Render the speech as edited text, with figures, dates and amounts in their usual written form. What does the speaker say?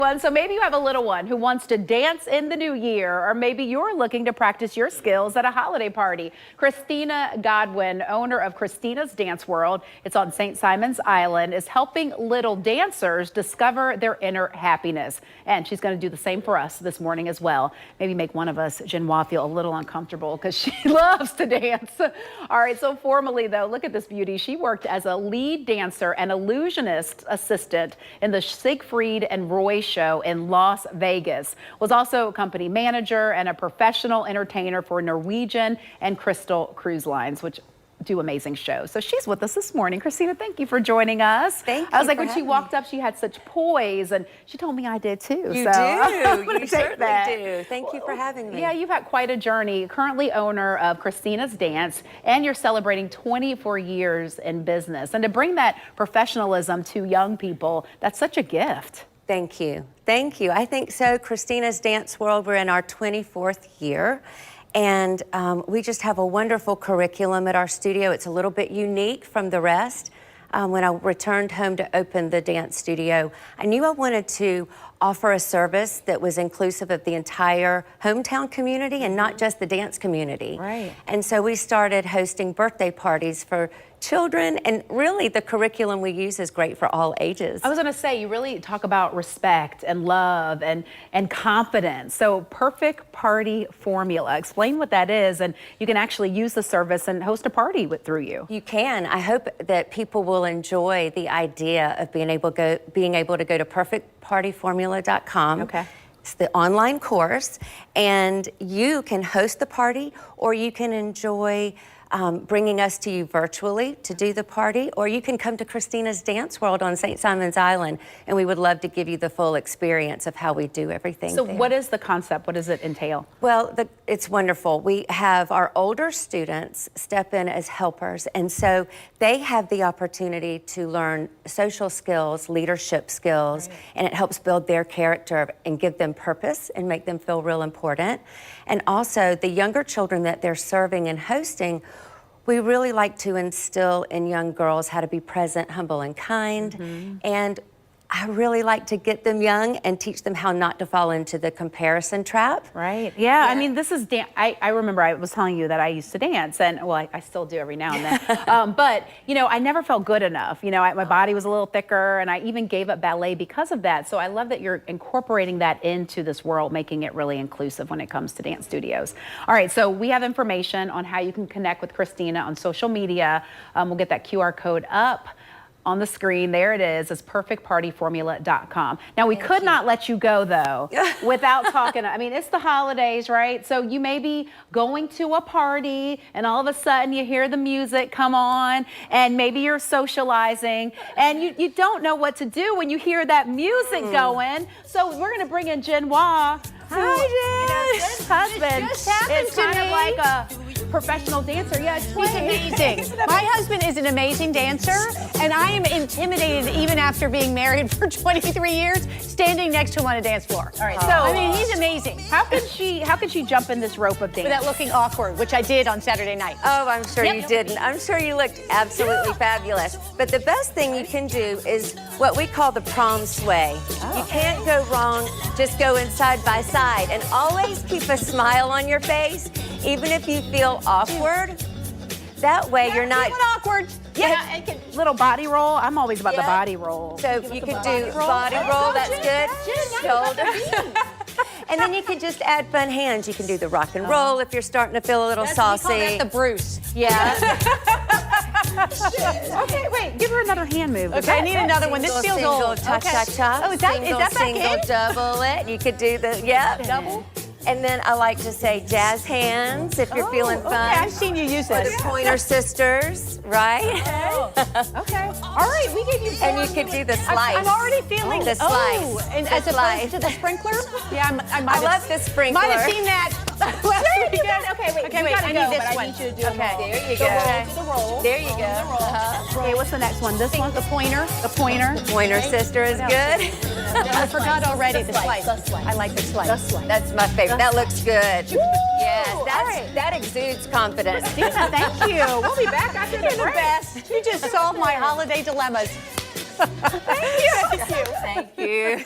So maybe you have a little one who wants to dance in the new year, or maybe you're looking to practice your skills at a holiday party. Christina Godwin, owner of Christina's Dance World, it's on St. Simon's Island, is helping little dancers discover their inner happiness. And she's going to do the same for us this morning as well. Maybe make one of us, Genoa, feel a little uncomfortable because she loves to dance. All right, so formally though, look at this beauty. She worked as a lead dancer and illusionist assistant in the Siegfried and Roy show in Las Vegas. Was also a company manager and a professional entertainer for Norwegian and Crystal Cruise Lines, which do amazing shows. So she's with us this morning. Christina, thank you for joining us. Thank you. I was like, when she walked up, she had such poise, and she told me I did too. You so do. You certainly do. Thank you for having me. Yeah, you've had quite a journey. Currently owner of Christina's Dance, and you're celebrating 24 years in business. And to bring that professionalism to young people, that's such a gift. Thank you. Thank you. I think so. Christina's Dance World, we're in our 24th year. And we just have a wonderful curriculum at our studio. It's a little bit unique from the rest. When I returned home to open the dance studio, I knew I wanted to offer a service that was inclusive of the entire hometown community and not just the dance community. Right. And so we started hosting birthday parties for children, and really the curriculum we use is great for all ages. I was going to say, you really talk about respect and love and confidence. So perfect party formula. Explain what that is, and you can actually use the service and host a party through you. You can. I hope that people will enjoy the idea of being able to go to perfectpartyformula.com. Okay. It's the online course, and you can host the party, or you can enjoy bringing us to you virtually to do the party, or you can come to Christina's Dance World on St. Simon's Island, and we would love to give you the full experience of how we do everything So there. what is the concept? What does it entail? Well, it's wonderful. We have our older students step in as helpers, and so they have the opportunity to learn social skills, leadership skills, right. And it helps build their character and give them purpose and make them feel real important. And also the younger children that they're serving and hosting, we really like to instill in young girls how to be present, humble, and kind. Mm-hmm. And I really like to get them young and teach them how not to fall into the comparison trap. Right. Yeah. I mean, this is I remember I was telling you that I used to dance, and well, I still do every now and then. But you know, I never felt good enough. You know, my body was a little thicker, and I even gave up ballet because of that. So I love that you're incorporating that into this world, making it really inclusive when it comes to dance studios. All right. So we have information on how you can connect with Christina on social media. We'll get that QR code up on the screen. There it is. It's perfectpartyformula.com. Now, we could not let you go, though, without talking. I mean, it's the holidays, right? So you may be going to a party, and all of a sudden you hear the music come on, and maybe you're socializing, and you don't know what to do when you hear that music going. So we're going to bring in Genoa. Hi, Jen. Jen's husband. It just happened it's to kind me. of like a professional dancer. Yeah, He's amazing. My husband is an amazing dancer, and I am intimidated even after being married for 23 years, standing next to him on a dance floor. All right, so I mean, he's amazing. How could she jump in this rope of dance Without looking awkward, which I did on Saturday night. Oh, I'm sure you didn't. I'm sure you looked absolutely fabulous. But the best thing you can do is what we call the prom sway. You can't go wrong. Just go in side by side, and always keep a smile on your face, even if you feel awkward. That way you're not awkward. Yeah, little body roll. I'm always about the body roll. So you could do body roll. That's good. Shoulder. And then you could just add fun hands. You can do the rock and roll if you're starting to feel a little saucy. We call that the Bruce. Yeah. Okay, wait. Give her another hand move. Okay, I need another one. This feels single, old. Cha-cha-cha. Oh, is that back Single, in? double it. You could do the, Double? And then I like to say jazz hands if you're feeling fun. Okay, I've seen you use Or this. the Pointer Sisters, right? Okay. All right, we gave you And you could do the slice. I'm already feeling the slice. and The as slice. opposed to the sprinkler? Yeah, I love the sprinkler. Might have seen that. Okay, wait. Okay, wait, I need this one. I need you to do Okay. There you go. the roll. There you go. Okay, what's the next one? This one? The pointer. The pointer. Pointer Sister is good. I forgot already the slice. I like the slice. That's my favorite. That looks good. Yes, that exudes confidence. Thank you. We'll be back after the break. Best. You just solved my holiday dilemmas. Thank you. Thank you.